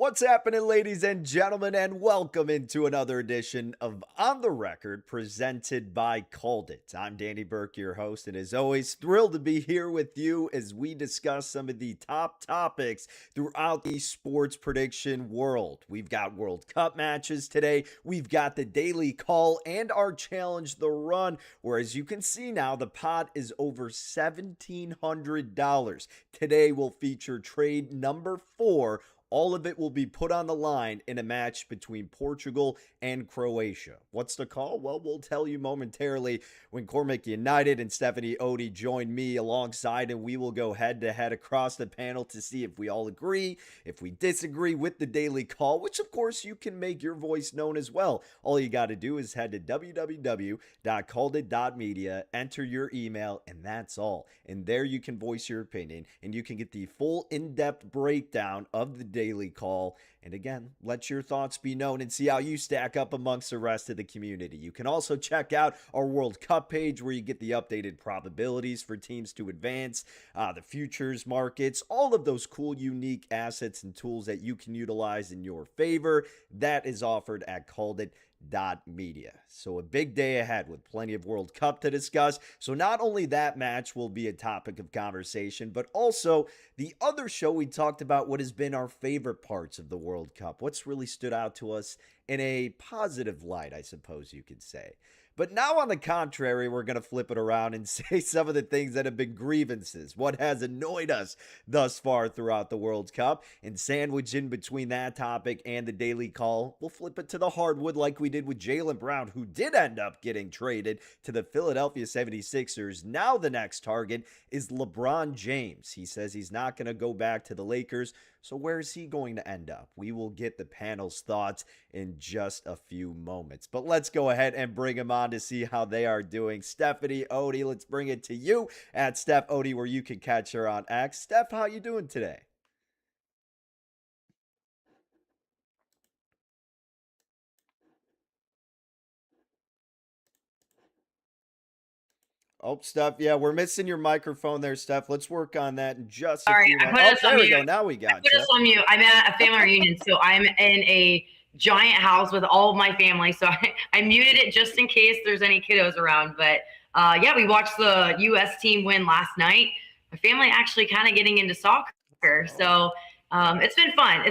What's happening, ladies and gentlemen, and welcome into another edition of On the Record presented by CalledIt. I'm Danny Burke, your host, and as always, thrilled to be here with you as we discuss some of the top topics throughout the sports prediction world. We've got World Cup matches today, we've got the Daily Call, and our challenge, The Run, where as you can see now, the pot is over $1,700. Today will feature trade number 4. All of it will be put on the line in a match between Portugal and Croatia. What's the call? Well, we'll tell you momentarily when Cormac United and Stephanie Odie join me alongside, and we will go head-to-head across the panel to see if we all agree, if we disagree with the Daily Call, which of course you can make your voice known as well. All you got to do is head to www.calledit.media, enter your email, and that's all. And there you can voice your opinion, and you can get the full in-depth breakdown of the Daily Call. And again, let your thoughts be known and see how you stack up amongst the rest of the community. You can also check out our World Cup page where you get the updated probabilities for teams to advance, the futures markets, all of those cool, unique assets and tools that you can utilize in your favor. That is offered at CalledIt.media. So a big day ahead with plenty of World Cup to discuss. So not only that match will be a topic of conversation, but also the other show we talked about what has been our favorite parts of the World Cup. What's really stood out to us in a positive light, I suppose you could say. But now, on the contrary, we're going to flip it around and say some of the things that have been grievances, what has annoyed us thus far throughout the World Cup, and sandwich in between that topic and the Daily Call, we'll flip it to the hardwood like we did with Jaylen Brown, who did end up getting traded to the Philadelphia 76ers. Now the next target is LeBron James. He says he's not going to go back to the Lakers. So where is he going to end up? We will get the panel's thoughts in just a few moments. But let's go ahead and bring him on to see how they are doing. Stephanie Odie, let's bring it to you at Steph Odie, where you can catch her on X. Steph, how you doing today? Oh, Steph, yeah, we're missing your microphone there, Steph. Let's work on that in just a few minutes. Oh, there we go. Now we got you. Put us on mute. I'm at a family reunion, so I'm in a giant house with all of my family. So I muted it just in case there's any kiddos around. But yeah, we watched the U.S. team win last night. My family actually kind of getting into soccer, so it's been fun.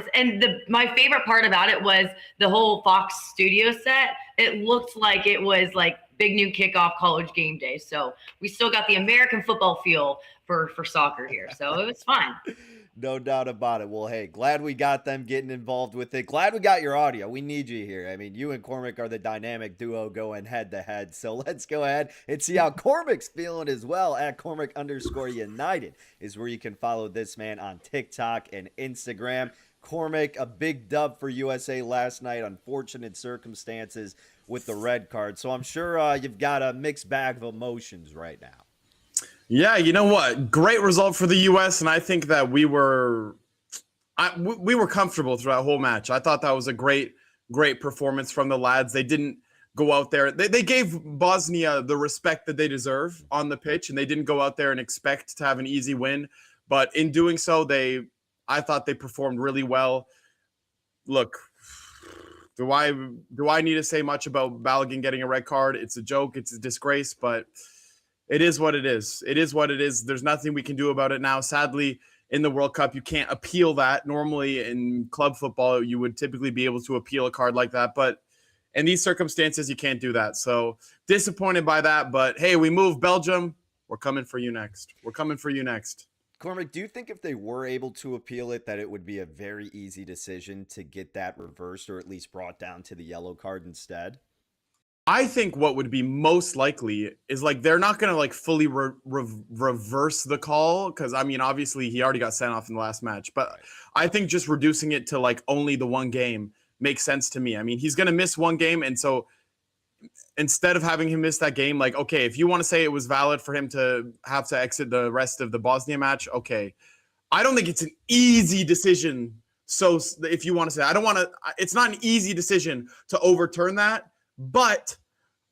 My favorite part about it was the whole Fox studio set. It looked like it was like big new kickoff college game day. So we still got the American football feel for soccer here. So it was fun. No doubt about it. Well, hey, glad we got them getting involved with it. Glad we got your audio. We need you here. I mean, you and Cormac are the dynamic duo going head to head. So let's go ahead and see how Cormac's feeling as well. At Cormac_United is where you can follow this man on TikTok and Instagram. Cormac, a big dub for USA last night. Unfortunate circumstances with the red card. So I'm sure you've got a mixed bag of emotions right now. Yeah, you know what? Great result for the U.S., and I think that we were comfortable through that whole match. I thought that was a great performance from the lads. They didn't go out there. They gave Bosnia the respect that they deserve on the pitch, and they didn't go out there and expect to have an easy win. But in doing so, I thought they performed really well. Look, do I need to say much about Balogun getting a red card? It's a joke. It's a disgrace, but it is what it is. It is what it is. There's nothing we can do about it now. Sadly, in the World Cup, you can't appeal that. Normally in club football, you would typically be able to appeal a card like that. But in these circumstances, you can't do that. So disappointed by that. But hey, we moved Belgium. We're coming for you next. We're coming for you next. Cormac, do you think if they were able to appeal it, that it would be a very easy decision to get that reversed or at least brought down to the yellow card instead? I think what would be most likely is like they're not going to like fully reverse the call because, I mean, obviously he already got sent off in the last match. But I think just reducing it to like only the one game makes sense to me. I mean, he's going to miss one game. And so instead of having him miss that game, like, okay, if you want to say it was valid for him to have to exit the rest of the Bosnia match, okay. I don't think it's an easy decision. So if you want to say, it's not an easy decision to overturn that, but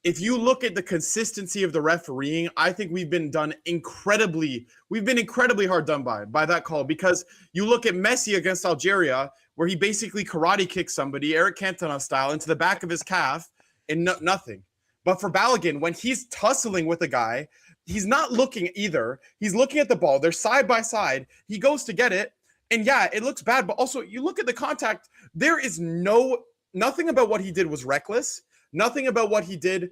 if you look at the consistency of the refereeing, I think we've been incredibly hard done by that call, because you look at Messi against Algeria, where he basically karate kicked somebody, Eric Cantona style, into the back of his calf and nothing. But for Balogun, when he's tussling with a guy, he's not looking either. He's looking at the ball. They're side by side. He goes to get it. And yeah, it looks bad, but also you look at the contact, there is nothing about what he did was reckless. Nothing about what he did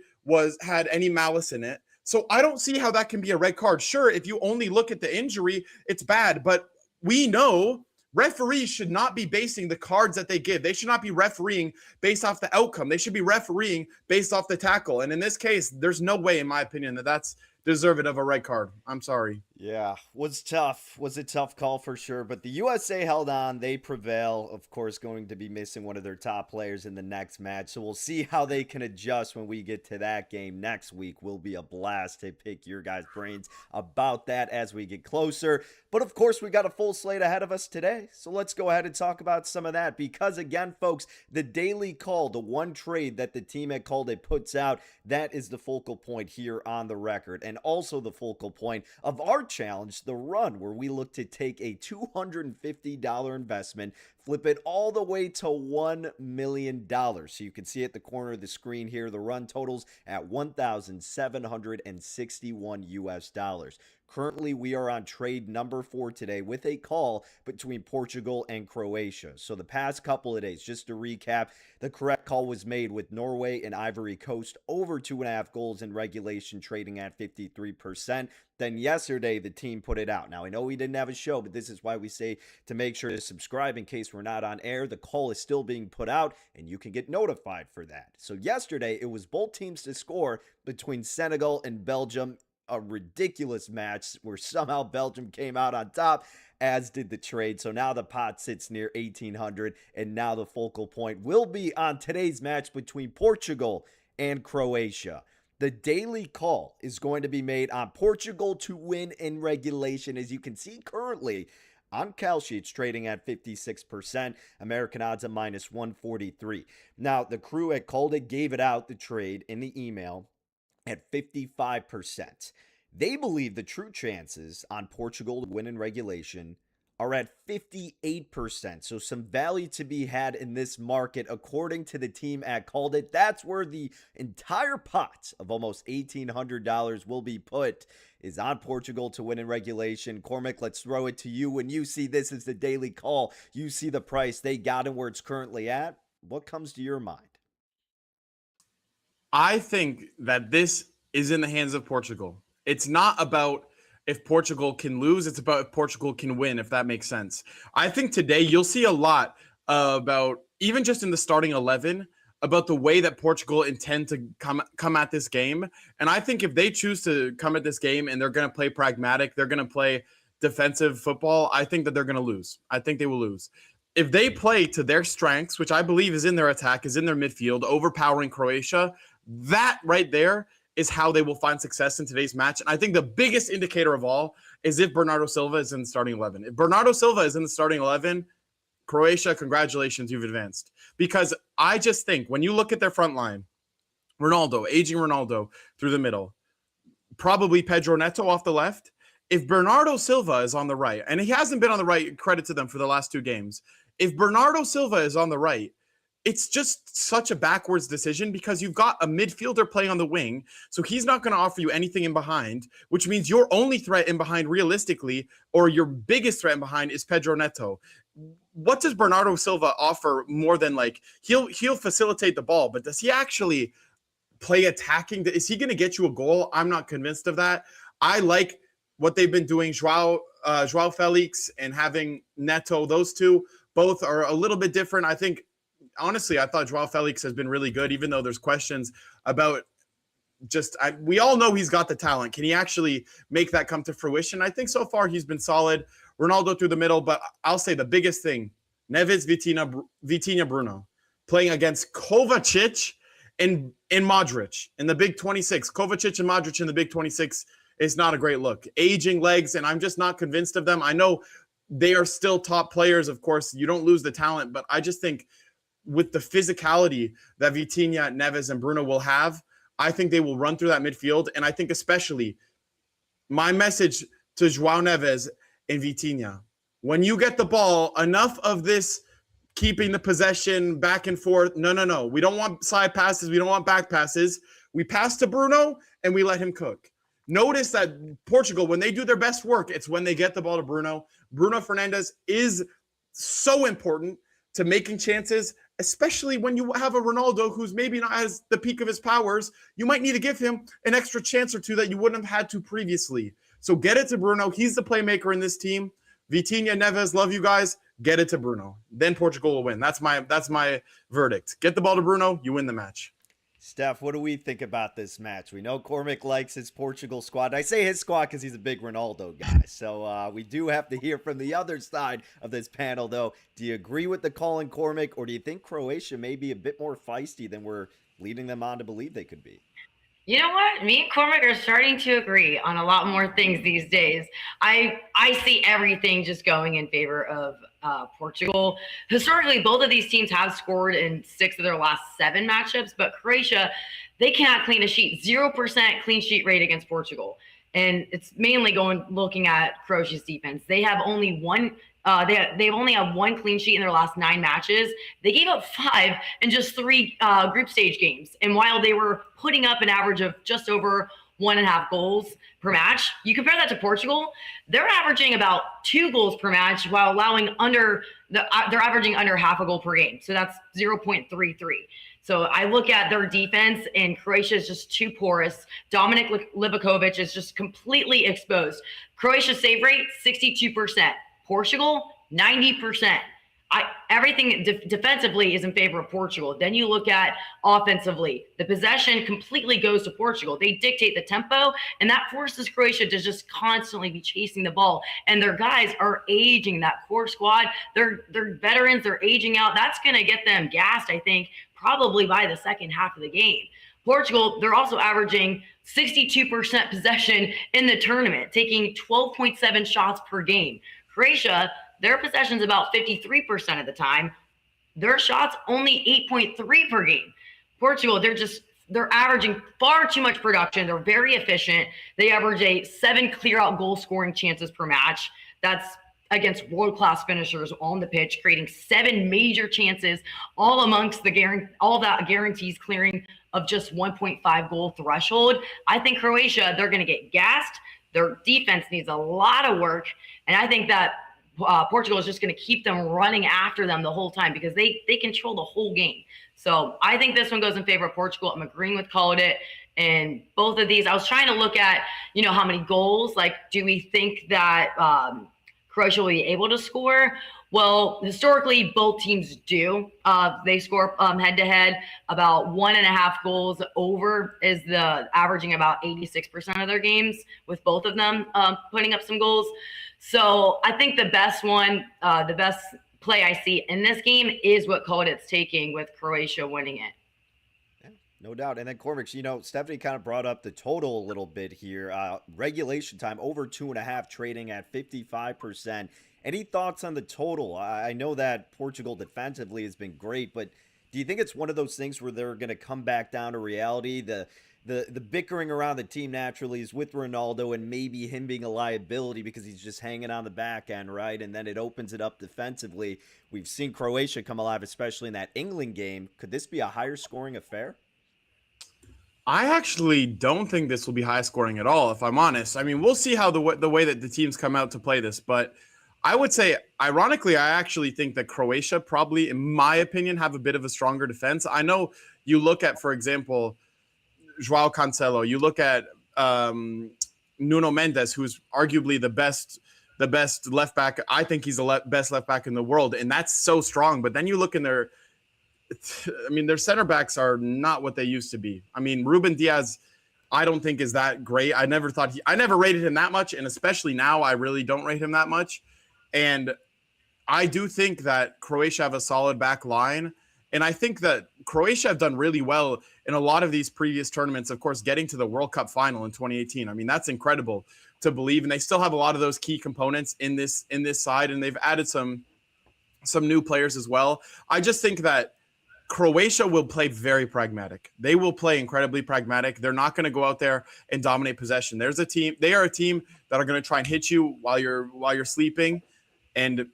had any malice in it. So I don't see how that can be a red card. Sure, if you only look at the injury, it's bad, but we know referees should not be basing the cards that they give. They should not be refereeing based off the outcome. They should be refereeing based off the tackle. And in this case, there's no way, in my opinion, that that's deserving of a red card. I'm sorry. Yeah, was tough. Was a tough call for sure, but the USA held on. They prevail. Of course, going to be missing one of their top players in the next match, so we'll see how they can adjust when we get to that game next week. Will be a blast to pick your guys' brains about that as we get closer. But of course, we got a full slate ahead of us today, so let's go ahead and talk about some of that, because again, folks, the daily call, the one trade that the team at CalledIt puts out, that is the focal point here on the record, and also the focal point of our challenge, the run, where we look to take a $250 investment, flip it all the way to $1 million. So you can see at the corner of the screen here, the run totals at $1,761 US dollars. Currently, we are on trade number 4 today with a call between Portugal and Croatia. So the past couple of days, just to recap, the correct call was made with Norway and Ivory Coast over 2.5 goals in regulation, trading at 53%. Then yesterday, the team put it out. Now, I know we didn't have a show, but this is why we say to make sure to subscribe in case we're not on air. The call is still being put out, and you can get notified for that. So yesterday, it was both teams to score between Senegal and Belgium. A ridiculous match where somehow Belgium came out on top, as did the trade. So now the pot sits near 1,800, and now the focal point will be on today's match between Portugal and Croatia. The daily call is going to be made on Portugal to win in regulation. As you can see currently on CalSheet, it's trading at 56%. American odds at minus 143. Now, the crew at CalledIt gave it out, the trade, in the email at 55%. They believe the true chances on Portugal to win in regulation are at 58%. So some value to be had in this market, according to the team at CalledIt. That's where the entire pot of almost $1,800 will be put, is on Portugal to win in regulation. Cormac, let's throw it to you. When you see this as the daily call, you see the price they got and where it's currently at, what comes to your mind? I think that this is in the hands of Portugal. It's not about if Portugal can lose, it's about if Portugal can win, if that makes sense. I think today you'll see a lot about, even just in the starting 11, about the way that Portugal intend to come at this game. And I think if they choose to come at this game and they're going to play pragmatic, they're going to play defensive football, I think that they're going to lose. I think they will lose. If they play to their strengths, which I believe is in their attack, is in their midfield, overpowering Croatia, that right there is how they will find success in today's match. And I think the biggest indicator of all is if Bernardo Silva is in the starting 11. If Bernardo Silva is in the starting 11, Croatia, congratulations, you've advanced. Because I just think when you look at their front line, Ronaldo, aging Ronaldo through the middle, probably Pedro Neto off the left. If Bernardo Silva is on the right, and he hasn't been on the right, credit to them for the last 2 games. If Bernardo Silva is on the right, it's just such a backwards decision, because you've got a midfielder playing on the wing, so he's not going to offer you anything in behind, which means your only threat in behind realistically, or your biggest threat in behind, is Pedro Neto. What does Bernardo Silva offer more than, like, he'll facilitate the ball, but does he actually play attacking? Is he going to get you a goal? I'm not convinced of that. I like what they've been doing, Joao Felix and having Neto. Those two both are a little bit different. I think, honestly, I thought Joao Felix has been really good, even though there's questions about we all know he's got the talent. Can he actually make that come to fruition? I think so far he's been solid. Ronaldo through the middle, but I'll say the biggest thing, Neves, Vitinha, Bruno, playing against Kovacic and Modric in the Big 26. Kovacic and Modric in the Big 26 is not a great look. Aging legs, and I'm just not convinced of them. I know they are still top players. Of course, you don't lose the talent, but I just think with the physicality that Vitinha, Neves, and Bruno will have, I think they will run through that midfield. And I think especially my message to Joao Neves and Vitinha, when you get the ball, enough of this keeping the possession back and forth. No. We don't want side passes. We don't want back passes. We pass to Bruno and we let him cook. Notice that Portugal, when they do their best work, it's when they get the ball to Bruno. Bruno Fernandes is so important to making chances, especially when you have a Ronaldo who's maybe not at the peak of his powers. You might need to give him an extra chance or two that you wouldn't have had to previously. So get it to Bruno. He's the playmaker in this team. Vitinha, Neves, love you guys. Get it to Bruno. Then Portugal will win. That's my verdict. Get the ball to Bruno, you win the match. Steph, what do we think about this match? We know Cormac likes his Portugal squad. I say his squad because he's a big Ronaldo guy. So we do have to hear from the other side of this panel, though. Do you agree with the call in Cormac, or do you think Croatia may be a bit more feisty than we're leading them on to believe they could be? You know what? Me and Cormac are starting to agree on a lot more things these days. I see everything just going in favor of Portugal. Historically, both of these teams have scored in 6 of their last 7 matchups, but Croatia, they cannot clean a sheet. 0% clean sheet rate against Portugal. And it's mainly looking at Croatia's defense. They have only one they've only had 1 clean sheet in their last 9 matches. They gave up 5 in just 3 group stage games. And while they were putting up an average of just over 1.5 goals per match, you compare that to Portugal, they're averaging about 2 goals per match while allowing they're averaging under half a goal per game. So that's 0.33. So I look at their defense, and Croatia is just too porous. Dominik Livakovic is just completely exposed. Croatia's save rate, 62%. Portugal, 90%. Everything defensively is in favor of Portugal. Then you look at offensively. The possession completely goes to Portugal. They dictate the tempo, and that forces Croatia to just constantly be chasing the ball. And their guys are aging, that core squad. They're veterans. They're aging out. That's going to get them gassed, I think, probably by the second half of the game. Portugal, they're also averaging 62% possession in the tournament, taking 12.7 shots per game. Croatia, their possession's about 53% of the time. Their shots only 8.3 per game. Portugal, they're averaging far too much production. They're very efficient. They average a 7 clear-out goal-scoring chances per match. That's against world-class finishers on the pitch, creating 7 major chances, all amongst all that guarantees clearing of just 1.5 goal threshold. I think Croatia, they're going to get gassed. Their defense needs a lot of work, and I think that Portugal is just going to keep them running after them the whole time because they control the whole game. So I think this one goes in favor of Portugal. I'm agreeing with CalledIt. And both of these, I was trying to look at, how many goals. Like, do we think that Croatia will be able to score? Well, historically, both teams do. They score head-to-head about 1.5 goals over is the averaging about 86% of their games, with both of them putting up some goals. So I think the best play I see in this game is what CalledIt's taking, with Croatia winning it. Yeah, no doubt. And then Cormac, Stephanie kind of brought up the total a little bit here. Regulation time over 2.5, trading at 55%. Any thoughts on the total? I know that Portugal defensively has been great, but do you think it's one of those things where they're going to come back down to reality? The bickering around the team naturally is with Ronaldo and maybe him being a liability because he's just hanging on the back end, right? And then it opens it up defensively. We've seen Croatia come alive, especially in that England game. Could this be a higher scoring affair? I actually don't think this will be high scoring at all, if I'm honest. I mean, we'll see how the way that the teams come out to play this, but I would say, ironically, I actually think that Croatia probably, in my opinion, have a bit of a stronger defense. I know you look at, for example, Joao Cancelo, you look at Nuno Mendes, who's arguably the best left back. I think he's the best left back in the world, and that's so strong. But then you look in their center backs are not what they used to be. I mean, Ruben Diaz, I don't think is that great. I never rated him that much, and especially now, I really don't rate him that much. And I do think that Croatia have a solid back line. And I think that Croatia have done really well in a lot of these previous tournaments, of course, getting to the World Cup final in 2018. I mean, that's incredible to believe. And they still have a lot of those key components in this side. And they've added some new players as well. I just think that Croatia will play very pragmatic. They will play incredibly pragmatic. They're not going to go out there and dominate possession. They are a team that are going to try and hit you while you're sleeping, and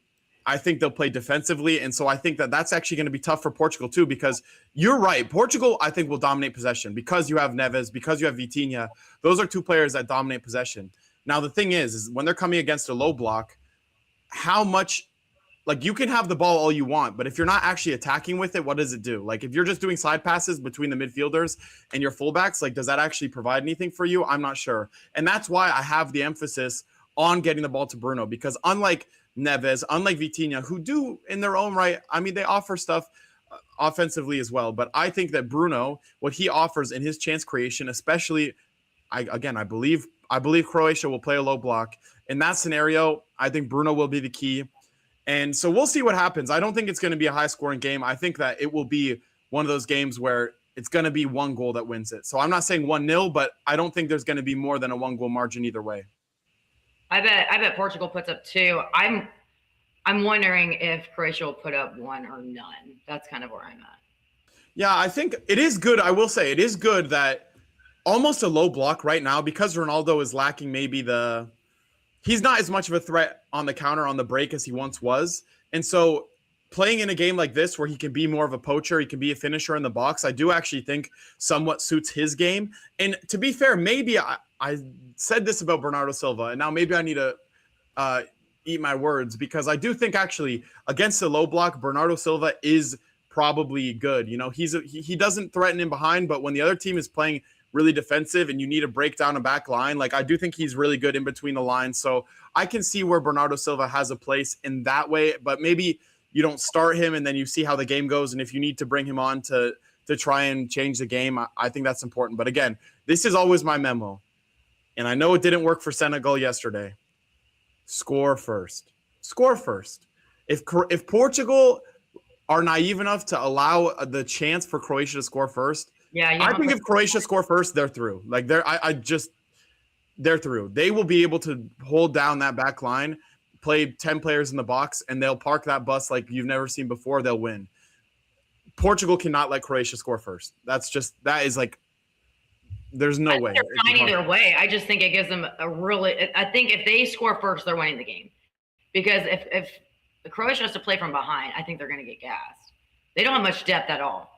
I think they'll play defensively. And so I think that that's actually going to be tough for Portugal too, because you're right. Portugal, I think, will dominate possession because you have Neves, because you have Vitinha. Those are two players that dominate possession. Now, the thing is when they're coming against a low block, how much, like, you can have the ball all you want, but if you're not actually attacking with it, what does it do? Like, if you're just doing side passes between the midfielders and your fullbacks, like, does that actually provide anything for you? I'm not sure. And that's why I have the emphasis on getting the ball to Bruno, because unlike Neves, unlike Vitinha, who do in their own right, I mean, they offer stuff offensively as well. But I think that Bruno, what he offers in his chance creation, especially, I believe Croatia will play a low block. In that scenario, I think Bruno will be the key. And so we'll see what happens. I don't think it's going to be a high-scoring game. I think that it will be one of those games where it's going to be one goal that wins it. So I'm not saying 1-0, but I don't think there's going to be more than a one-goal margin either way. I bet Portugal puts up 2. I'm wondering if Croatia will put up 1 or none. That's kind of where I'm at. Yeah, I think it is good. I will say it is good that almost a low block right now, because Ronaldo is lacking he's not as much of a threat on the counter, on the break, as he once was. And so playing in a game like this where he can be more of a poacher, he can be a finisher in the box, I do actually think somewhat suits his game. And to be fair, maybe I said this about Bernardo Silva, and now maybe I need to eat my words, because I do think actually against the low block, Bernardo Silva is probably good. You know, he doesn't threaten in behind, but when the other team is playing really defensive and you need to break down a back line, like, I do think he's really good in between the lines. So I can see where Bernardo Silva has a place in that way, but maybe you don't start him and then you see how the game goes. And if you need to bring him on to try and change the game, I think that's important. But again, this is always my memo. And I know it didn't work for Senegal yesterday. Score first. Score first. If Portugal are naive enough to allow the chance for Croatia to score first, I think if Croatia score first, they're through. Like, they're through. They will be able to hold down that back line, play 10 players in the box, and they'll park that bus like you've never seen before. They'll win. Portugal cannot let Croatia score first. That is like, there's no way. They're fine either way. I just think it gives them I think if they score first, they're winning the game. Because if the Croatia has to play from behind, I think they're going to get gassed. They don't have much depth at all.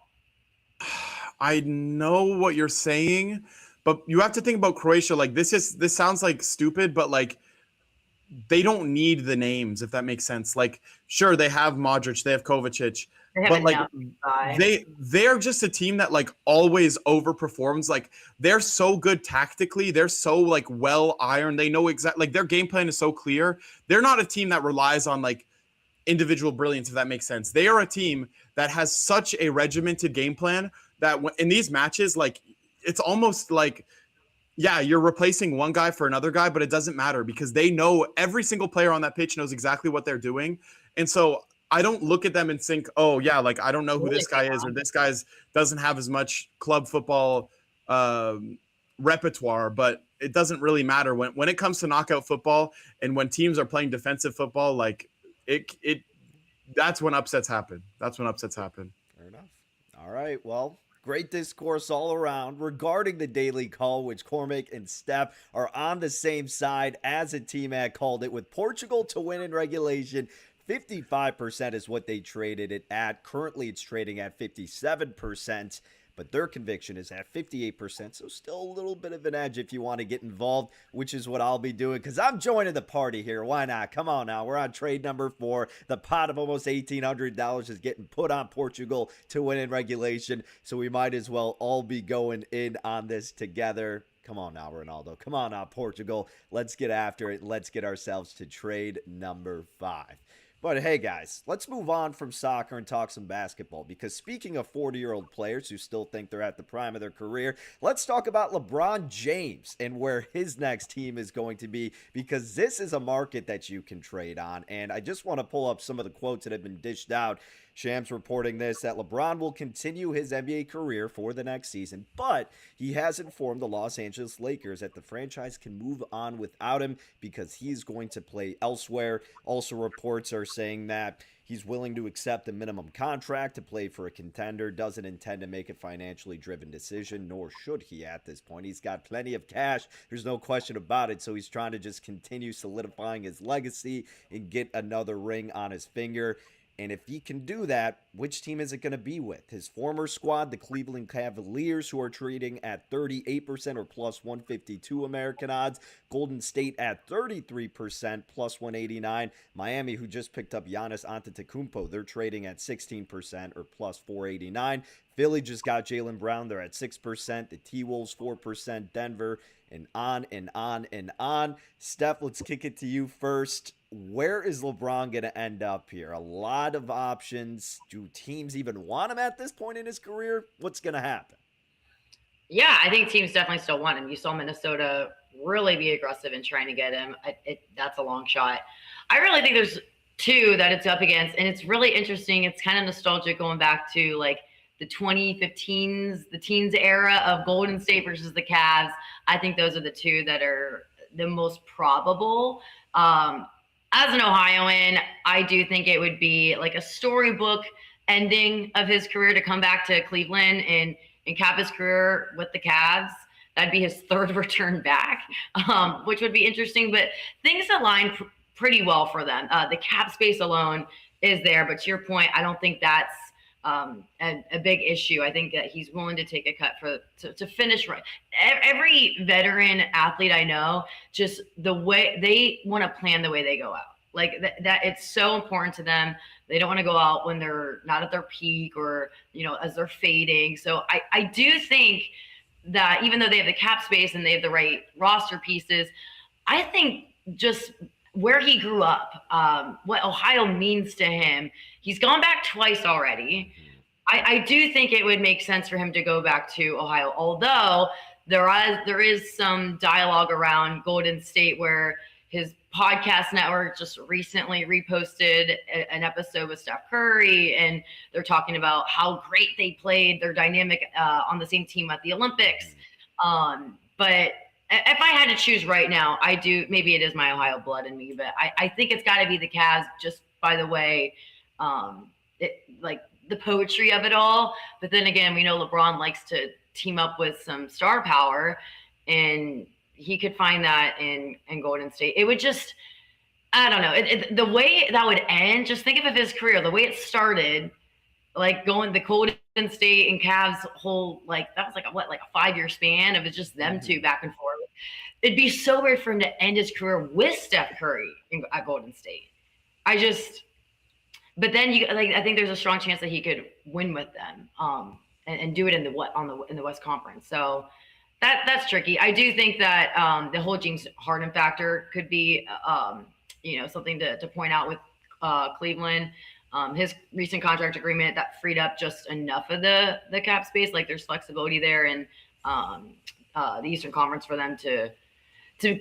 I know what you're saying, but you have to think about Croatia. Like, this sounds like stupid, but like, they don't need the names, if that makes sense. Like, sure, they have Modric, they have Kovacic, but like, they're just a team that like always overperforms. Like, they're so good tactically, they're so like well ironed. They know exactly, like, their game plan is so clear. They're not a team that relies on like individual brilliance, if that makes sense. They are a team that has such a regimented game plan that in these matches, like, it's almost like, yeah, you're replacing one guy for another guy, but it doesn't matter because they know every single player on that pitch knows exactly what they're doing. And so I don't look at them and think, oh yeah, like, I don't know who this guy is, or this guy's doesn't have as much club football repertoire, but it doesn't really matter when it comes to knockout football and when teams are playing defensive football. Like, that's when upsets happen. Fair enough. All right. Well, great discourse all around regarding the daily call, which Cormac and Steph are on the same side as a team at Called It, with Portugal to win in regulation. 55% is what they traded it at. Currently, it's trading at 57%. But their conviction is at 58%, so still a little bit of an edge if you want to get involved, which is what I'll be doing because I'm joining the party here. Why not? Come on now. We're on trade number 4. The pot of almost $1,800 is getting put on Portugal to win in regulation, so we might as well all be going in on this together. Come on now, Ronaldo. Come on now, Portugal. Let's get after it. Let's get ourselves to trade number 5. But hey, guys, let's move on from soccer and talk some basketball, because speaking of 40-year-old players who still think they're at the prime of their career, let's talk about LeBron James and where his next team is going to be, because this is a market that you can trade on. And I just want to pull up some of the quotes that have been dished out. Shams reporting this, that LeBron will continue his NBA career for the next season, but he has informed the Los Angeles Lakers that the franchise can move on without him because he's going to play elsewhere. Also, reports are saying that He's willing to accept a minimum contract to play for a contender, doesn't intend to make a financially driven decision, nor should he at this point. He's got plenty of cash. There's no question about it. So he's trying to just continue solidifying his legacy and get another ring on his finger. And if he can do that, which team is it going to be with? His former squad, the Cleveland Cavaliers, who are trading at 38% or plus 152 American odds. Golden State at 33% plus 189. Miami, who just picked up Giannis Antetokounmpo, they're trading at 16% or plus 489. Philly just got Jaylen Brown. They're at 6%. The T-Wolves 4%. Denver, and on and on and on. Steph, let's kick it to you first. Where is LeBron going to end up here? A lot of options. Do teams even want him at this point in his career? What's going to happen? Yeah, I think teams definitely still want him. You saw Minnesota really be aggressive in trying to get him. That's a long shot. I really think there's two that it's up against, and it's really interesting. It's kind of nostalgic going back to like the 2015s, the teens era of Golden State versus the Cavs. I think those are the two that are the most probable. As an Ohioan, I do think it would be like a storybook ending of his career to come back to Cleveland and cap his career with the Cavs. That'd be his third return back, which would be interesting. But things align pretty well for them. The cap space alone is there. But to your point, I don't think that's a big issue. I think that he's willing to take a cut to finish right. Every veteran athlete I know, just the way they want to plan the way they go out. Like that it's so important to them. They don't want to go out when they're not at their peak or, as they're fading. So I do think that even though they have the cap space and they have the right roster pieces, I think just where he grew up, what Ohio means to him, he's gone back twice already. I do think it would make sense for him to go back to Ohio, although there is some dialogue around Golden State where his podcast network just recently reposted an episode with Steph Curry, and they're talking about how great they played, their dynamic on the same team at the Olympics. But if I had to choose right now, maybe it is my Ohio blood in me, but I think it's got to be the Cavs just by the way, like the poetry of it all. But then again, we know LeBron likes to team up with some star power, and he could find that in Golden State. It would just, I don't know. The way that would end, just think of his career, the way it started, like going the Golden State and Cavs whole, like that was like a 5-year span of it's just them two back and forth. It'd be so weird for him to end his career with Steph Curry at Golden State. But then I think there's a strong chance that he could win with them, and do it in the West Conference. So that's tricky. I do think that the whole James Harden factor could be something to point out with Cleveland. His recent contract agreement that freed up just enough of the cap space. Like there's flexibility there in the Eastern Conference for them to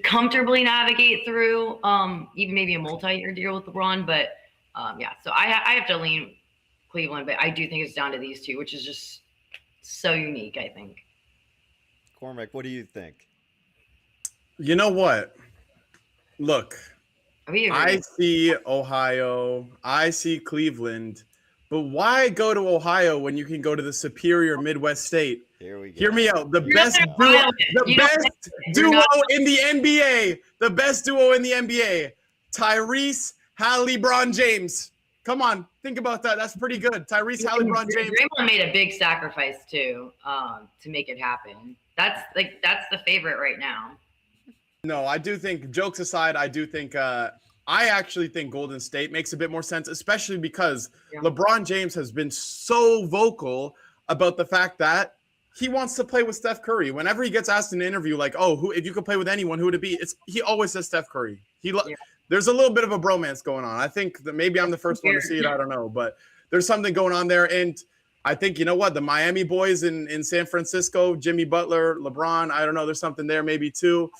comfortably navigate through even maybe a multi-year deal with LeBron. But so I have to lean Cleveland, but I do think it's down to these two, which is just so unique, I think. Cormac, what do you think? You know what? Look, I see Ohio, I see Cleveland, but why go to Ohio when you can go to the superior Midwest state? Here we go. Hear me out. The best duo in the NBA. The best duo in the NBA. Tyrese, LeBron James. Come on, think about that. That's pretty good. Tyrese, LeBron James. Draymond made a big sacrifice too to make it happen. That's the favorite right now. No, I do think, jokes aside, I actually think Golden State makes a bit more sense, especially because LeBron James has been so vocal about the fact that he wants to play with Steph Curry. Whenever he gets asked in an interview, like, if you could play with anyone, who would it be? He always says Steph Curry. There's a little bit of a bromance going on. I think that maybe I'm the first one to see it. I don't know, but there's something going on there. And I think, you know what, the Miami boys in San Francisco, Jimmy Butler, LeBron, I don't know, there's something there maybe too.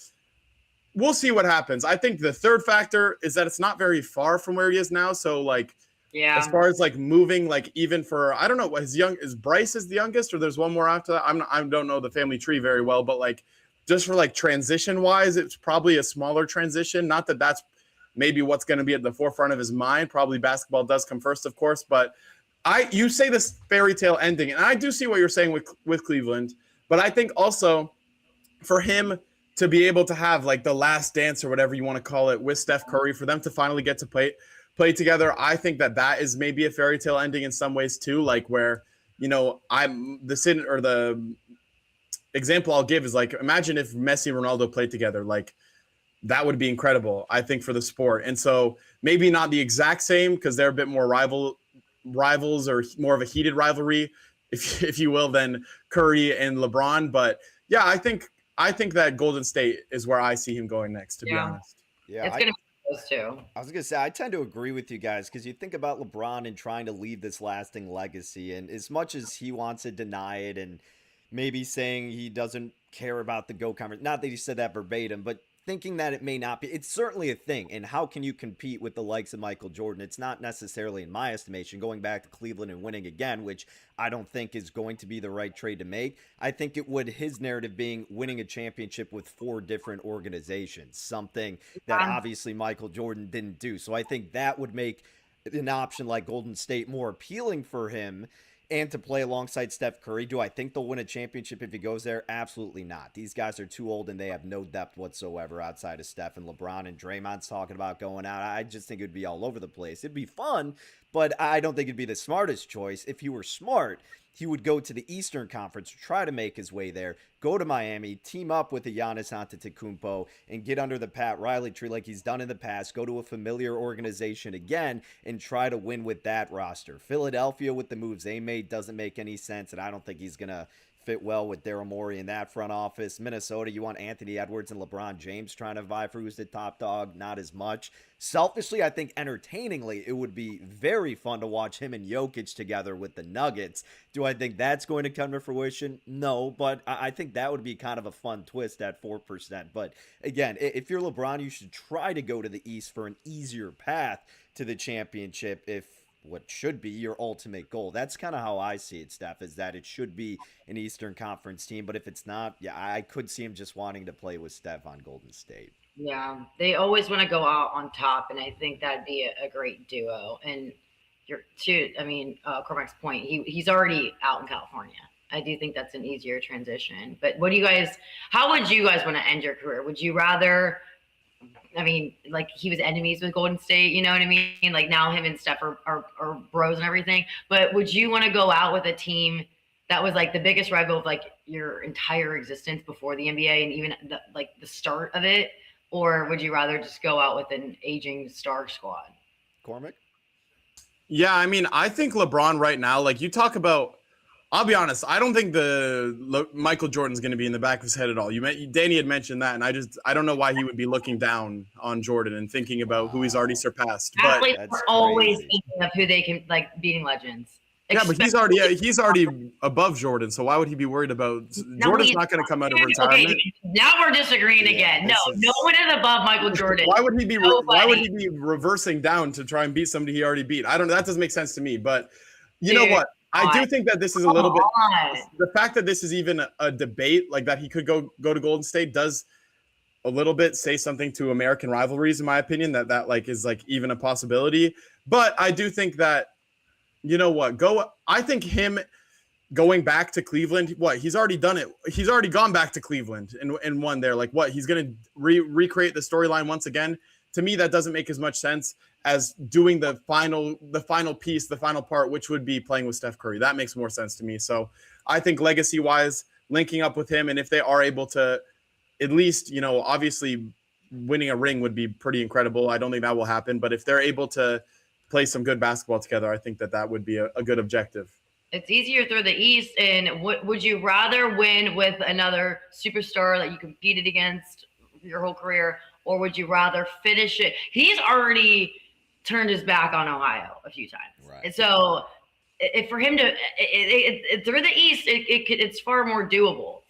We'll see what happens. I think the third factor is that it's not very far from where he is now. So as far as moving, even for, I don't know, is Bryce is the youngest, or there's one more after that? I don't know the family tree very well, but just for transition wise, it's probably a smaller transition. Not that that's maybe what's going to be at the forefront of his mind. Probably basketball does come first, of course, but you say this fairy tale ending, and I do see what you're saying with Cleveland, but I think also for him to be able to have like the last dance or whatever you want to call it with Steph Curry, for them to finally get to play together, I think that is maybe a fairy tale ending in some ways too, like where, the example I'll give is like, imagine if Messi and Ronaldo played together, like that would be incredible, I think, for the sport. And so maybe not the exact same because they're a bit more rivals or more of a heated rivalry, if you will, than Curry and LeBron. But yeah, I think that Golden State is where I see him going next, to be honest. Yeah, it's going to be those two. I was going to say, I tend to agree with you guys because you think about LeBron and trying to leave this lasting legacy. And as much as he wants to deny it and maybe saying he doesn't care about the GOAT conference, not that he said that verbatim, but thinking that it may not be, it's certainly a thing. And how can you compete with the likes of Michael Jordan? It's not necessarily, in my estimation, going back to Cleveland and winning again, which I don't think is going to be the right trade to make. I think it would, his narrative being winning a championship with 4 different organizations, something that obviously Michael Jordan didn't do. So I think that would make an option like Golden State more appealing for him. And to play alongside Steph Curry. Do I think they'll win a championship if he goes there? Absolutely not. These guys are too old and they have no depth whatsoever outside of Steph and LeBron, and Draymond's talking about going out. I just think it would be all over the place. It'd be fun, but I don't think it'd be the smartest choice. If he were smart, he would go to the Eastern Conference, try to make his way there, go to Miami, team up with a Giannis Antetokounmpo, and get under the Pat Riley tree like he's done in the past, go to a familiar organization again, and try to win with that roster. Philadelphia, with the moves they made, doesn't make any sense, and I don't think he's going to fit well with Daryl Morey in that front office. Minnesota, you want Anthony Edwards and LeBron James trying to vie for who's the top dog? Not as much. Selfishly, I think entertainingly, it would be very fun to watch him and Jokic together with the Nuggets. Do I think that's going to come to fruition? No, but I think that would be kind of a fun twist at 4%. But again, if you're LeBron, you should try to go to the East for an easier path to the championship if what should be your ultimate goal. That's kind of how I see it, Steph, is that it should be an Eastern Conference team. But if it's not, yeah, I could see him just wanting to play with Steph on Golden State. Yeah, they always want to go out on top, and I think that'd be a great duo. And Cormac's point, he's already out in California. I do think that's an easier transition. But how would you guys want to end your career? Would you rather, like he was enemies with Golden State, you know what I mean? Like now him and Steph are bros and everything. But would you want to go out with a team that was like the biggest rival of like your entire existence before the NBA and even the start of it? Or would you rather just go out with an aging star squad? Cormac? Yeah, I think LeBron right now, like you talk about, I'll be honest, I don't think Michael Jordan's going to be in the back of his head at all. Danny had mentioned that, and I don't know why he would be looking down on Jordan and thinking about who he's already surpassed. Athletes are always thinking of who they can, like, beating legends. Yeah, but he's already above Jordan, so why would he be worried about Jordan's not going to come out of retirement? Okay, now we're disagreeing again. No one is above Michael Jordan. Why would he be reversing down to try and beat somebody he already beat? I don't know. That doesn't make sense to me. But you know what? I do think that this is a little bit the fact that this is even a debate, like that he could go to Golden State, does a little bit say something to American rivalries, in my opinion, that like is like even a possibility. But I do think that, you know what, I think him going back to Cleveland, he's already done it. He's already gone back to Cleveland and won there. Like he's going to recreate the storyline once again. To me, that doesn't make as much sense as doing the final piece, the final part, which would be playing with Steph Curry. That makes more sense to me. So I think legacy-wise, linking up with him, and if they are able to at least, obviously winning a ring would be pretty incredible. I don't think that will happen. But if they're able to play some good basketball together, I think that would be a good objective. It's easier through the East. And would you rather win with another superstar that you competed against your whole career, or would you rather finish it? He's already turned his back on Ohio a few times. Right. And so for him to through the East, it's far more doable.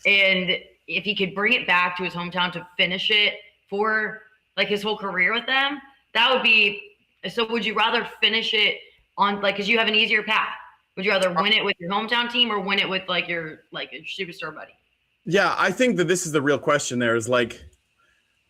And if he could bring it back to his hometown to finish it for like his whole career with them, that would be. So would you rather finish it on because you have an easier path? Would you rather win it with your hometown team or win it with your superstar buddy? Yeah, I think that this is the real question there is like,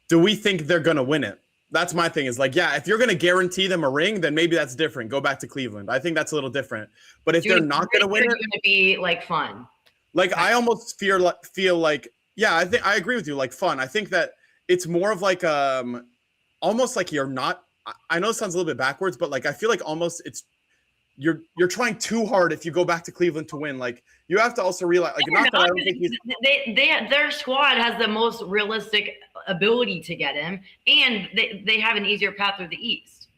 do we think they're going to win it? That's my thing is like, yeah, if you're going to guarantee them a ring, then maybe that's different. Go back to Cleveland. I think that's a little different. But if they're not going to win it, it's going to be like fun. Like I almost feel like, yeah, I think I agree with you. Like fun. I think that it's more of like almost like you're not. I know it sounds a little bit backwards, but like I feel like almost it's you're trying too hard if you go back to Cleveland to win. Like you have to also realize, like, not that I don't think their squad has the most realistic ability to get him, and they have an easier path through the East.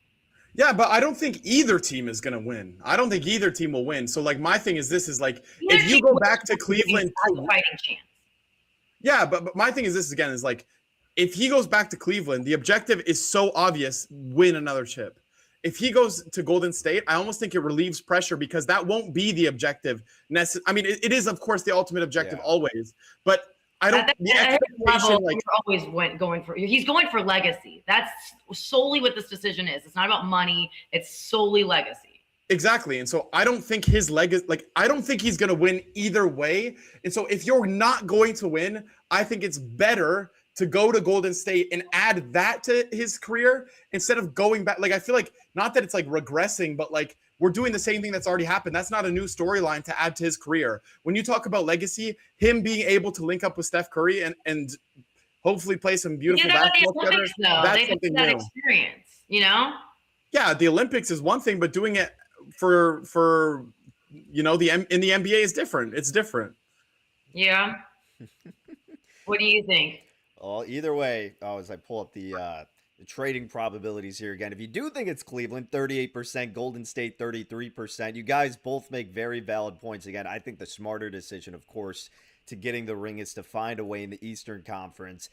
Yeah, but I don't think either team is going to win. I don't think either team will win. So, like, my thing is this is like, if you go back to Cleveland, fighting chance. Yeah, but my thing is this again is like, if he goes back to Cleveland, the objective is so obvious: win another chip. If he goes to Golden State, I almost think it relieves pressure because that won't be the objective. I mean, it is of course the ultimate objective always, but I don't. The expectation, like, always going for. He's going for legacy. That's solely what this decision is. It's not about money. It's solely legacy. Exactly. And so I don't think his legacy, like, I don't think he's going to win either way. And so if you're not going to win, I think it's better to go to Golden State and add that to his career instead of going back. Like, I feel like not that it's like regressing, but like we're doing the same thing that's already happened. That's not a new storyline to add to his career. When you talk about legacy, him being able to link up with Steph Curry and hopefully play some beautiful basketball together, that's something new. Experience, you know? Yeah, the Olympics is one thing, but doing it for you know, in the NBA is different. It's different. Yeah. What do you think? Well, either way, as I pull up the trading probabilities here again, if you do think it's Cleveland, 38%, Golden State, 33%, you guys both make very valid points. Again, I think the smarter decision, of course, to getting the ring is to find a way in the Eastern Conference.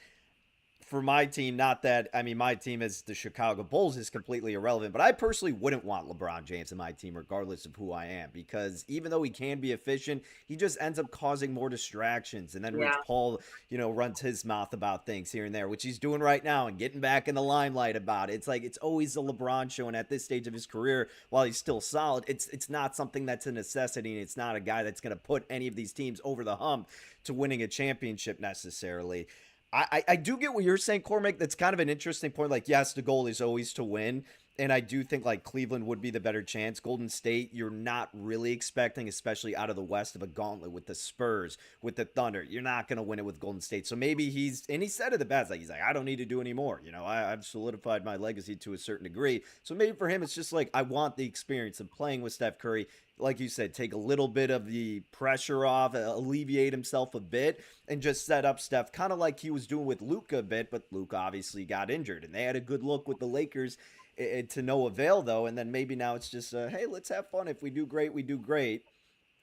For my team, not that, I mean, my team is the Chicago Bulls is completely irrelevant, but I personally wouldn't want LeBron James in my team regardless of who I am, because even though he can be efficient, he just ends up causing more distractions. And then Rich Paul, you know, runs his mouth about things here and there, which he's doing right now and getting back in the limelight about it. It's like, it's always the LeBron show. And at this stage of his career, while he's still solid, it's not something that's a necessity. And it's not a guy that's going to put any of these teams over the hump to winning a championship necessarily. I do get what you're saying, Cormac. That's kind of an interesting point. Like, yes, the goal is always to win. And I do think, like, Cleveland would be the better chance. Golden State, you're not really expecting, especially out of the West, of a gauntlet with the Spurs, with the Thunder. You're not going to win it with Golden State. So maybe he said it the best. Like, he's like, I don't need to do any more. You know, I've solidified my legacy to a certain degree. So maybe for him, it's just like, I want the experience of playing with Steph Curry. Like you said, take a little bit of the pressure off, alleviate himself a bit, and just set up Steph, kind of like he was doing with Luka a bit, but Luka obviously got injured. And they had a good look with the Lakers to no avail, though. And then maybe now it's just, hey, let's have fun. If we do great, we do great.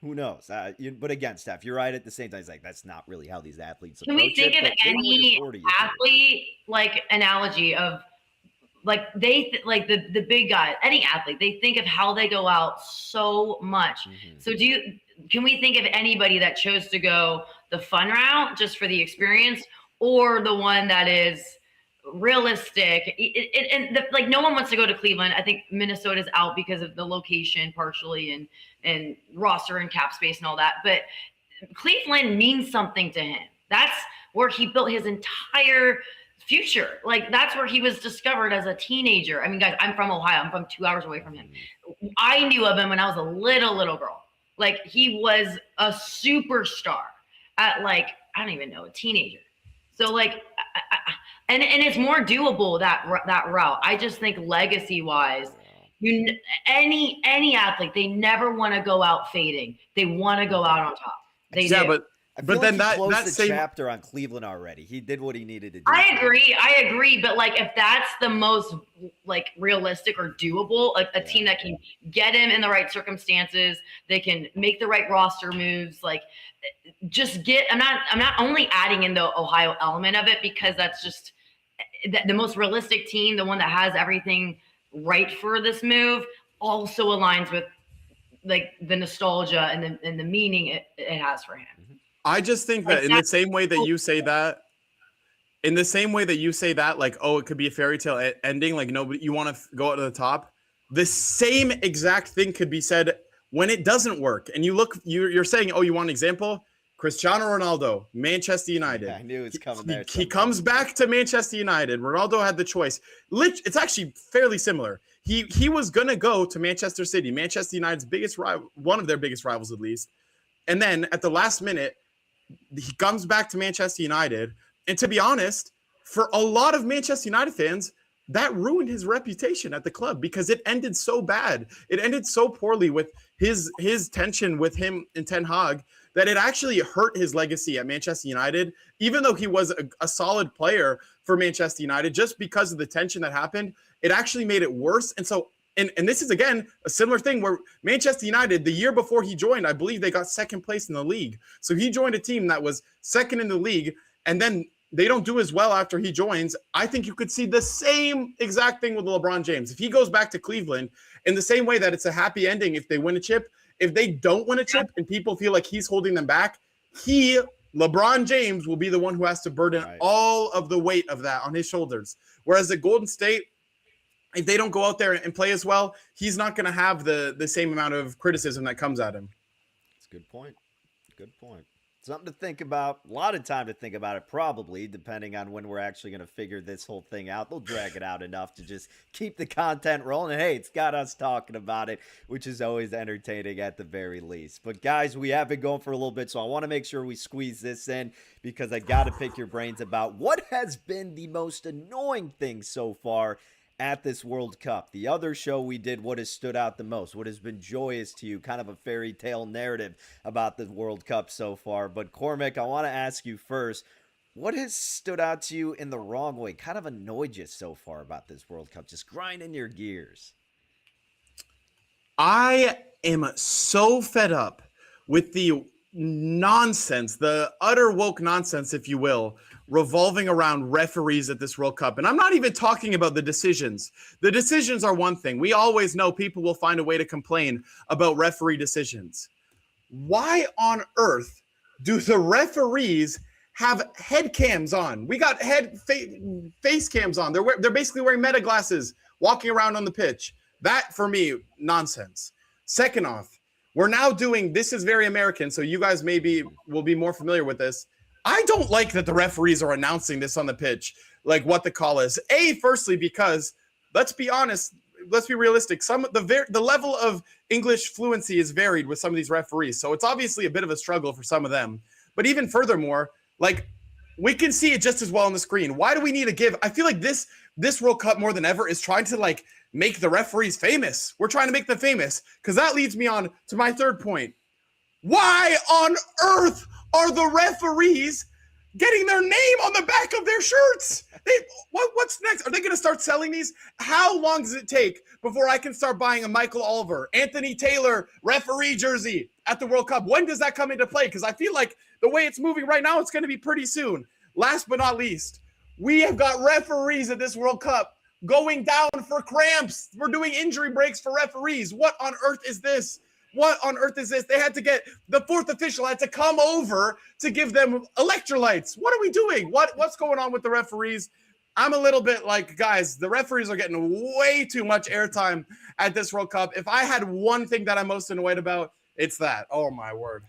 Who knows? But again, Steph, you're right at the same time. It's like, that's not really how these athletes approach it. Can we think of any athlete, like, analogy of, like, the big guy, any athlete, they think of how they go out so much. Mm-hmm. So can we think of anybody that chose to go the fun route just for the experience, or the one that is realistic? Like, no one wants to go to Cleveland. I think Minnesota's out because of the location partially and roster and cap space and all that. But Cleveland means something to him. That's where he built his entire future. Like, that's where he was discovered as a teenager. I mean, guys, I'm from Ohio. I'm from 2 hours away from him. I knew of him when I was a little girl. Like, he was a superstar at, like, I don't even know, a teenager. So, like, and it's more doable, that route. I just think legacy wise, any athlete, they never want to go out fading. They want to go out on top. They do. But then that same chapter on Cleveland already. He did what he needed to do. I agree. But, like, if that's the most, like, realistic or doable, a team that can get him in the right circumstances, they can make the right roster moves. Like, just get. I'm not only adding in the Ohio element of it, because that's just the most realistic team, the one that has everything right for this move, also aligns with, like, the nostalgia and the meaning it has for him. I just think that in the same way that you say that, like, oh, it could be a fairy tale ending, like, nobody, you want to go out to the top. The same exact thing could be said when it doesn't work. And you're saying, oh, you want an example? Cristiano Ronaldo, Manchester United. Yeah, I knew it was coming there. He comes back to Manchester United. Ronaldo had the choice. It's actually fairly similar. He was going to go to Manchester City, Manchester United's biggest rival, one of their biggest rivals at least. And then at the last minute, he comes back to Manchester United. And to be honest, for a lot of Manchester United fans, that ruined his reputation at the club because it ended so bad. It ended so poorly with his tension with him and Ten Hag that it actually hurt his legacy at Manchester United, even though he was a solid player for Manchester United. Just because of the tension that happened, it actually made it worse. And so, and this is, again, a similar thing where Manchester United, the year before he joined, I believe they got second place in the league. So he joined a team that was second in the league, and then they don't do as well after he joins. I think you could see the same exact thing with LeBron James. If he goes back to Cleveland, in the same way that it's a happy ending if they win a chip, if they don't win a chip and people feel like he's holding them back, LeBron James, will be the one who has to burden all of the weight of that on his shoulders. Whereas at Golden State, if they don't go out there and play as well, he's not going to have the same amount of criticism that comes at him. That's a good point. Good point. Something to think about. A lot of time to think about it, probably, depending on when we're actually going to figure this whole thing out. They'll drag it out enough to just keep the content rolling. And hey, it's got us talking about it, which is always entertaining at the very least. But guys, we have been going for a little bit, so I want to make sure we squeeze this in because I got to pick your brains about what has been the most annoying thing so far at this World Cup. The other show we did, what has stood out the most, what has been joyous to you, kind of a fairy tale narrative about the World Cup so far. But Cormac, I want to ask you first, what has stood out to you in the wrong way, kind of annoyed you so far about this World Cup, just grinding your gears? I am so fed up with the nonsense, the utter woke nonsense, if you will, revolving around referees at this World Cup. And I'm not even talking about the decisions. The decisions are one thing. We always know people will find a way to complain about referee decisions. Why on earth do the referees have head cams on? We got face cams on. They're basically wearing meta glasses, walking around on the pitch. That, for me, nonsense. Second off, we're now doing, this is very American, so you guys will be more familiar with this. I don't like that the referees are announcing this on the pitch, like what the call is. Firstly, because let's be honest, let's be realistic. The level of English fluency is varied with some of these referees, so it's obviously a bit of a struggle for some of them. But even furthermore, like, we can see it just as well on the screen. Why do we need to give? I feel like this World Cup more than ever is trying to like make the referees famous. We're trying to make them famous because that leads me on to my third point. Why on earth are the referees getting their name on the back of their shirts? What's next? Are they going to start selling these? How long does it take before I can start buying a Michael Oliver, Anthony Taylor referee jersey at the World Cup? When does that come into play? Because I feel like the way it's moving right now, it's going to be pretty soon. Last but not least, we have got referees at this World Cup going down for cramps. We're doing injury breaks for referees. What on earth is this? What on earth is this? They had to get, the fourth official had to come over to give them electrolytes. What are we doing? What's going on with the referees? I'm a little bit like, guys, the referees are getting way too much airtime at this World Cup. If I had one thing that I'm most annoyed about, it's that. Oh, my word.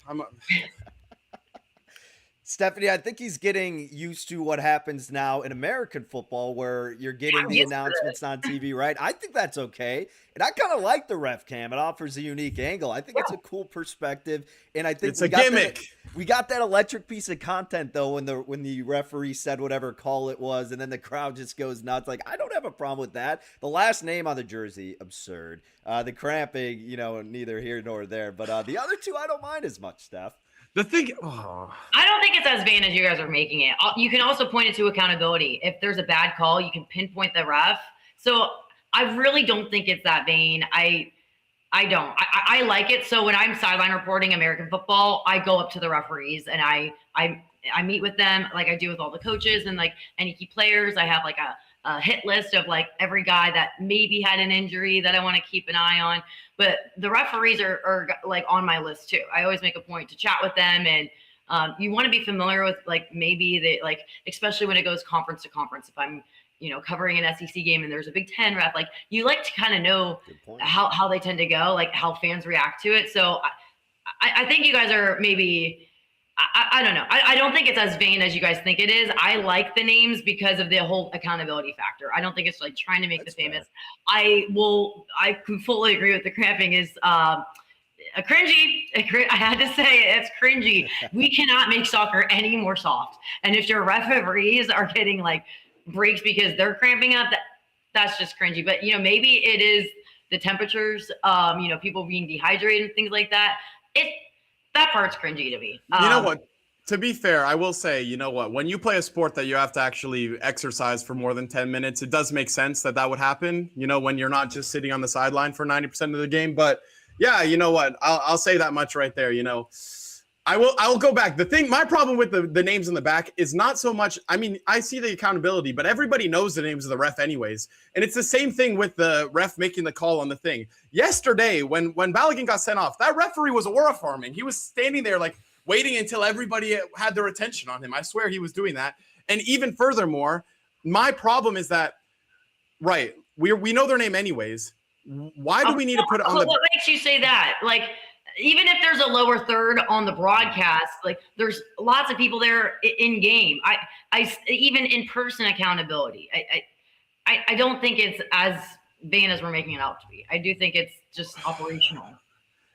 Stephanie, I think he's getting used to what happens now in American football where you're getting the announcements on TV, right? I think that's okay. And I kind of like the ref cam. It offers a unique angle. I think it's a cool perspective. And I think it's a gimmick. We got that electric piece of content, though, when the referee said whatever call it was, and then the crowd just goes nuts. Like, I don't have a problem with that. The last name on the jersey, absurd. The cramping, neither here nor there. But the other two, I don't mind as much, Steph. The thing, I don't think it's as vain as you guys are making it. You can also point it to accountability. If there's a bad call, you can pinpoint the ref. So I really don't think it's that vain. I don't. I like it. So when I'm sideline reporting American football, I go up to the referees and I meet with them like I do with all the coaches and like any key players. I have like a hit list of like every guy that maybe had an injury that I want to keep an eye on. But the referees are like on my list too. I always make a point to chat with them, and you want to be familiar with like maybe they like, especially when it goes conference to conference. If I'm covering an SEC game and there's a Big Ten ref, like you like to kind of know how they tend to go, like how fans react to it. So I think you guys are maybe I don't know. I don't think it's as vain as you guys think it is. I like the names because of the whole accountability factor. I don't think it's like trying to make the famous. Fair. I can fully agree with the cramping is a cringy. I had to say it, it's cringy. We cannot make soccer any more soft. And if your referees are getting like breaks because they're cramping up, that's just cringy. But maybe it is the temperatures, people being dehydrated and things like that. That part's cringy to me. You know what? To be fair, I will say, you know what? When you play a sport that you have to actually exercise for more than 10 minutes, it does make sense that would happen, when you're not just sitting on the sideline for 90% of the game. But yeah, you know what? I'll say that much right there. I will go back. My problem with the names in the back is not so much, I mean, I see the accountability, but everybody knows the names of the ref anyways. And it's the same thing with the ref making the call on the thing. Yesterday, when Balogun got sent off, that referee was aura farming. He was standing there like waiting until everybody had their attention on him. I swear he was doing that. And even furthermore, my problem is that, right, we know their name anyways. Why do we need to put it on the... What makes you say that? Like, even if there's a lower third on the broadcast, like there's lots of people there in game. I even in person accountability. I don't think it's as vain as we're making it out to be. I do think it's just operational.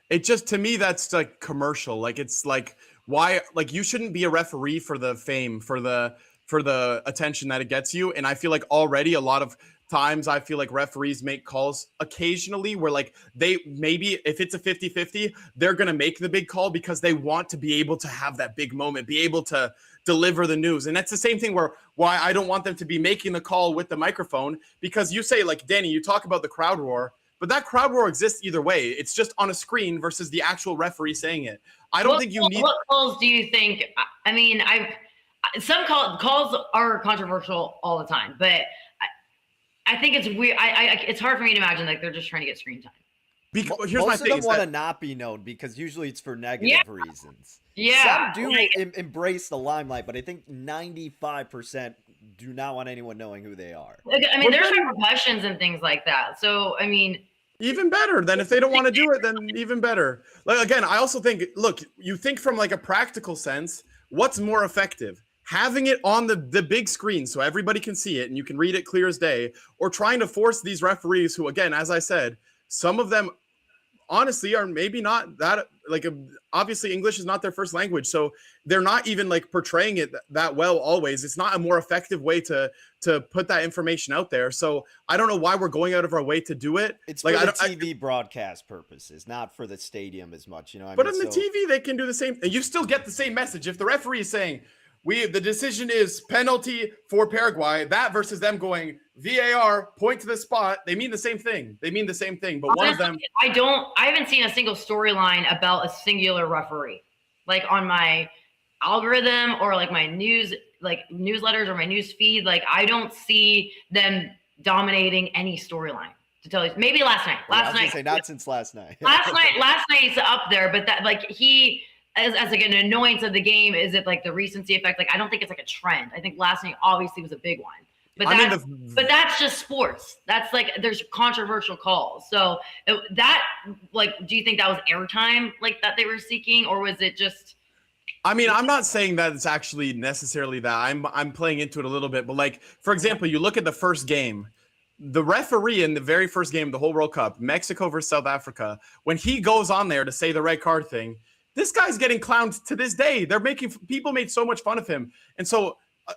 It just, to me, that's like commercial. Like, it's like, why, like, you shouldn't be a referee for the fame, for the attention that it gets you. And I feel like already a lot of times I feel like referees make calls occasionally where like they maybe if it's a 50-50, they're going to make the big call because they want to be able to have that big moment, be able to deliver the news. And that's the same thing why I don't want them to be making the call with the microphone, because you say, like, Danny, you talk about the crowd roar, but that crowd roar exists either way. It's just on a screen versus the actual referee saying it. I don't think you need... What calls do you think? I mean, some calls are controversial all the time, but I think it's weird. It's hard for me to imagine like they're just trying to get screen time. Here's most of them want to not be known because usually it's for negative reasons. Yeah, some do embrace the limelight, but I think 95% do not want anyone knowing who they are. I mean, there's repercussions and things like that. So I mean, even better. Then if they don't want to do it, then even better. Like, again, I also think, look, you think from like a practical sense, what's more effective? Having it on the big screen so everybody can see it and you can read it clear as day, or trying to force these referees who, again, as I said, some of them honestly are maybe not that, like, obviously English is not their first language, so they're not even like portraying it that well always. It's not a more effective way to put that information out there. So I don't know why we're going out of our way to do it. It's like, for the TV broadcast purposes, not for the stadium as much, But in the TV, they can do the same, and you still get the same message. If the referee is saying, the decision is penalty for Paraguay, that versus them going VAR, point to the spot, they mean the same thing. But one of them... I haven't seen a single storyline about a singular referee. Like on my algorithm or like my newsletters or my news feed, like I don't see them dominating any storyline. To tell you, maybe last night. Not since last night. last night's up there, but that like he... As like an annoyance of the game, is it like the recency effect? Like I don't think it's like a trend. I think last night obviously was a big one, but that's just sports. That's like there's controversial calls. So that, like, do you think that was airtime like that they were seeking, or was it just? I mean, I'm not saying that it's actually necessarily that. I'm playing into it a little bit, but like for example, you look at the first game. The referee in the very first game of the whole World Cup, Mexico versus South Africa, when he goes on there to say the red card thing. This guy's getting clowned to this day. People made so much fun of him. And so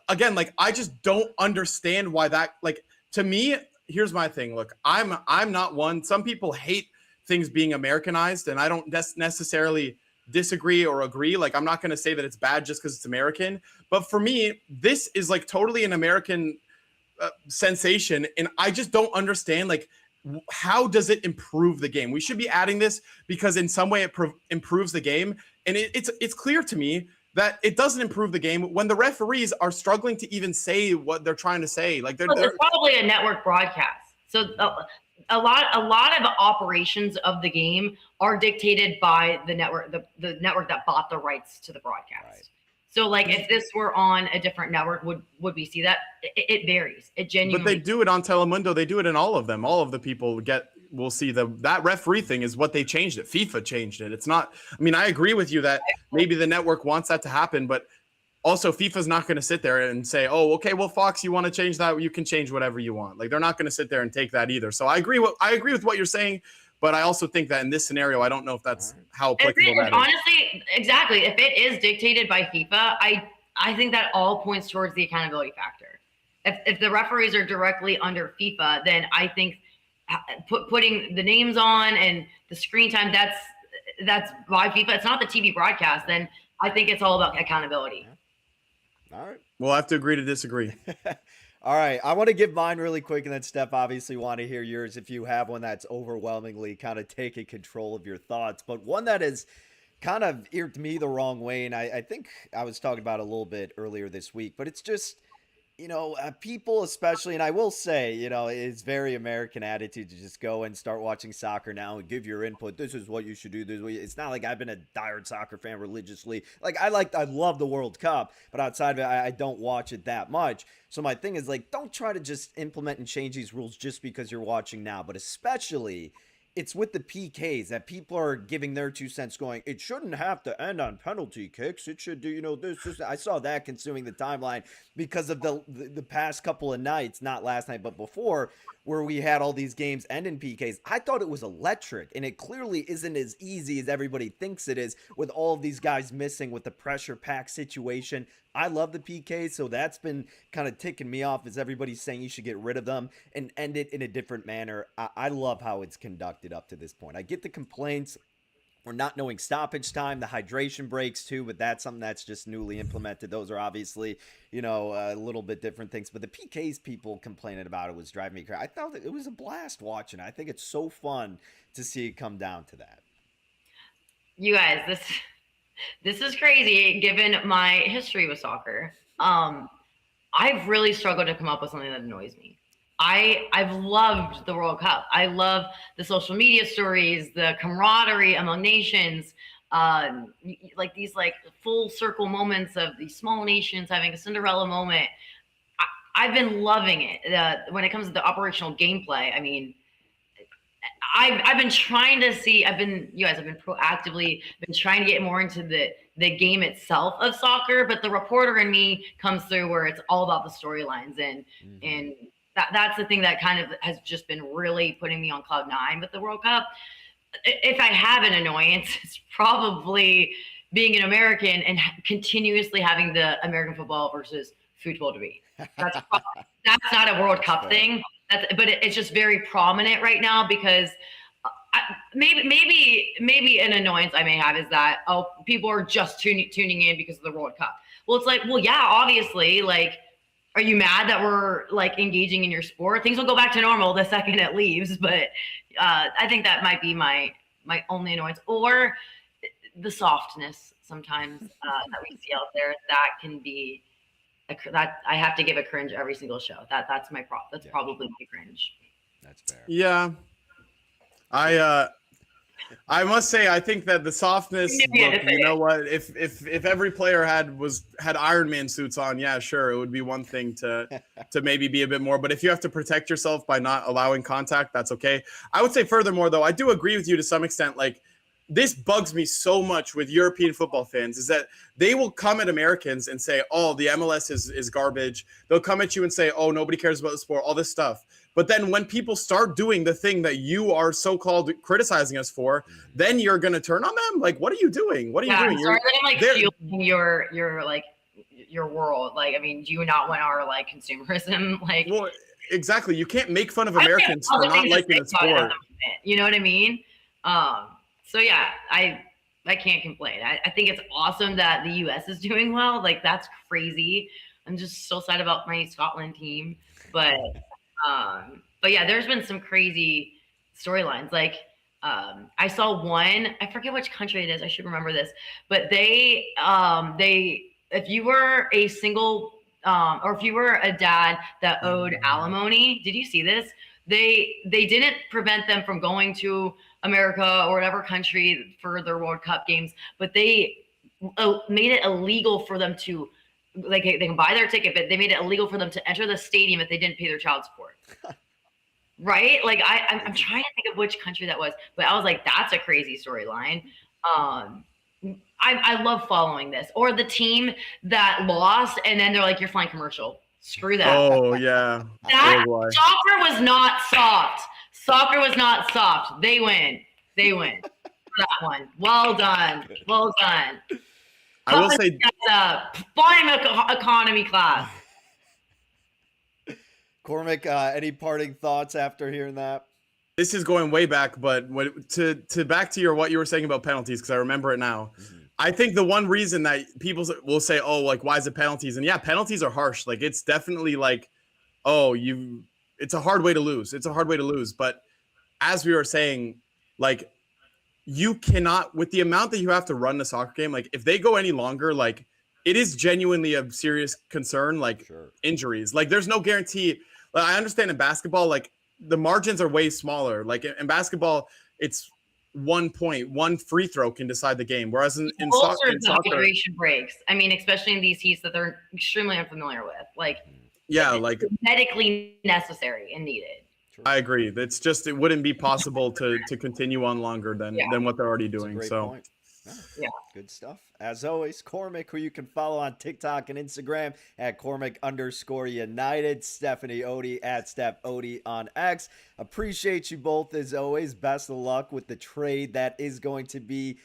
again, like, I just don't understand why that, like, to me, here's my thing. Look, I'm not one. Some people hate things being Americanized, and I don't necessarily disagree or agree. Like, I'm not going to say that it's bad just because it's American. But for me, this is like totally an American sensation. And I just don't understand, like, how does it improve the game? We should be adding this because in some way it improves the game. And it's clear to me that it doesn't improve the game when the referees are struggling to even say what they're trying to say. Like it's probably a network broadcast. So a lot of operations of the game are dictated by the network, the network that bought the rights to the broadcast. Right. So, like, if this were on a different network, would we see that? It varies. It genuinely. But they do it on Telemundo. They do it in all of them. All of the people get we'll see that referee thing is what they changed it. FIFA changed it. It's not. I mean, I agree with you that maybe the network wants that to happen, but also FIFA's not going to sit there and say, "Oh, okay, well, Fox, you want to change that? You can change whatever you want." Like they're not going to sit there and take that either. So I agree with what you're saying, but I also think that in this scenario, I don't know if that's how applicable that is. Honestly, exactly. If it is dictated by FIFA, I think that all points towards the accountability factor. If the referees are directly under FIFA, then I think putting the names on and the screen time, that's by FIFA. It's not the TV broadcast. Then I think it's all about accountability. All right. We'll have to agree to disagree. All right. I want to give mine really quick, and then Steph, obviously want to hear yours if you have one that's overwhelmingly kind of taking control of your thoughts. But one that is kind of irked me the wrong way, and I think I was talking about it a little bit earlier this week, but it's just, people especially, and I will say, it's very American attitude to just go and start watching soccer now and give your input. This is what you should do. It's not like I've been a diehard soccer fan religiously. Like I love the World Cup, but outside of it, I don't watch it that much. So my thing is like, don't try to just implement and change these rules just because you're watching now, but especially it's with the PKs that people are giving their 2 cents going, it shouldn't have to end on penalty kicks. It should do, this. I saw that consuming the timeline because of the past couple of nights, not last night, but before, where we had all these games end in PKs. I thought it was electric, and it clearly isn't as easy as everybody thinks it is with all of these guys missing with the pressure pack situation. I love the PKs, so that's been kind of ticking me off as everybody's saying you should get rid of them and end it in a different manner. I love how it's conducted up to this point. I get the complaints. We're not knowing stoppage time, the hydration breaks too, but that's something that's just newly implemented. Those are obviously, a little bit different things. But the PKs people complaining about it was driving me crazy. I thought that it was a blast watching. I think it's so fun to see it come down to that. You guys, this is crazy given my history with soccer. I've really struggled to come up with something that annoys me. I've loved the World Cup. I love the social media stories, the camaraderie among nations, like these full circle moments of these small nations having a Cinderella moment. I've been loving it. When it comes to the operational gameplay, I mean, I've been trying to see. I've been proactively been trying to get more into the game itself of soccer, but the reporter in me comes through where it's all about the storylines and that's the thing that kind of has just been really putting me on cloud nine with the World Cup. If I have an annoyance, it's probably being an American and continuously having the American football versus football debate. That's not a World Cup thing. But it's just very prominent right now because maybe an annoyance I may have is that, people are just tuning in because of the World Cup. Well, it's like, well, yeah, obviously, like, are you mad that we're engaging in your sport? Things will go back to normal the second it leaves, but I think that might be my only annoyance, or the softness sometimes that we see out there. That can be that I have to give a cringe every single show. That's my prop. That's probably my cringe. That's fair. Yeah, I must say, I think that the softness. Look, you know what? If every player had Iron Man suits on, yeah, sure, it would be one thing to maybe be a bit more. But if you have to protect yourself by not allowing contact, that's okay. I would say, furthermore, though, I do agree with you to some extent. Like, this bugs me so much with European football fans is that they will come at Americans and say, "Oh, the MLS is garbage." They'll come at you and say, "Oh, nobody cares about the sport," all this stuff. But then when people start doing the thing that you are so-called criticizing us for, then you're going to turn on them? Like, what are you doing? What are you doing? Sorry, fueling your world. Like, I mean, do you not want our consumerism? Well, exactly. You can't make fun of Americans for not liking the sport. You know what I mean? So yeah, I can't complain. I think it's awesome that the U.S. is doing well. Like, that's crazy. I'm just so sad about my Scotland team, but yeah, there's been some crazy storylines. Like, I saw one, I forget which country it is. I should remember this, but they, if you were a single, or if you were a dad that owed alimony, did you see this? They didn't prevent them from going to America or whatever country for their World Cup games, but they made it illegal for them to, they can buy their ticket, but they made it illegal for them to enter the stadium if they didn't pay their child support. right? Like I'm trying to think of which country that was, but I was like, that's a crazy storyline. Um, I love following this, or the team that lost and then they're like, you're flying commercial. Screw that. Oh yeah, That Uruguay. soccer was not soft. Soccer was not soft. They win. They win. That one. Well done. Well done. I will say, Flying economy class. Cormac, any parting thoughts after hearing that? this is going way back, but to back to what you were saying about penalties, because I remember it now. I think the one reason that people will say, oh, like, why is it penalties? And yeah, penalties are harsh. Like, it's definitely like, oh, it's a hard way to lose. It's a hard way to lose. But as we were saying, like, you cannot, with the amount that you have to run the soccer game, like, if they go any longer, like, it is genuinely a serious concern, like, injuries. Like, there's no guarantee. Like, I understand in basketball, like, the margins are way smaller. Like, in basketball, it's 1 point, one free throw can decide the game. Whereas in soccer, hydration breaks. I mean, especially in these heats that they're extremely unfamiliar with. Like, yeah, like medically necessary and needed. I agree. It's just, it wouldn't be possible to continue on longer than what they're already doing. So point. Yeah, good stuff. As always, Cormac, who you can follow on TikTok and Instagram at Cormac_United, Stephanie Odie at Steph Odie on X. Appreciate you both as always. Best of luck with the trade that is going to be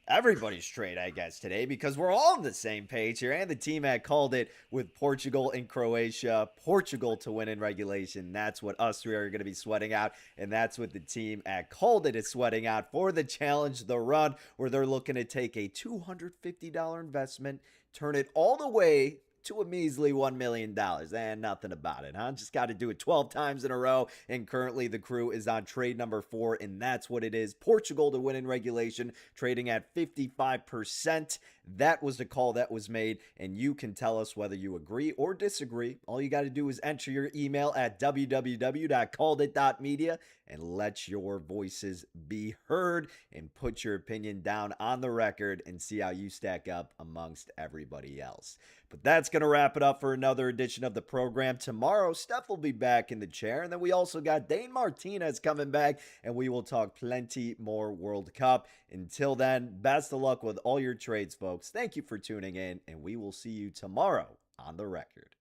everybody's trade, I guess, today, because we're all on the same page here, and the team had called it with Portugal and Croatia. Portugal to win in regulation. That's what us three are going to be sweating out, and that's what the team at Called It is sweating out for the challenge, the run, where they're looking to take a $250 investment, turn it all the way to a measly $1 million and nothing about it, huh? Just got to do it 12 times in a row, and currently the crew is on trade number 4, and that's what it is. Portugal to win in regulation, trading at 55%. That was the call that was made, and you can tell us whether you agree or disagree. All you got to do is enter your email at www.calledit.media and let your voices be heard, and put your opinion down on the record and see how you stack up amongst everybody else. But that's going to wrap it up for another edition of the program. Tomorrow, Steph will be back in the chair. And then we also got Dane Martinez coming back, and we will talk plenty more World Cup. Until then, best of luck with all your trades, folks. Thank you for tuning in, and we will see you tomorrow on the record.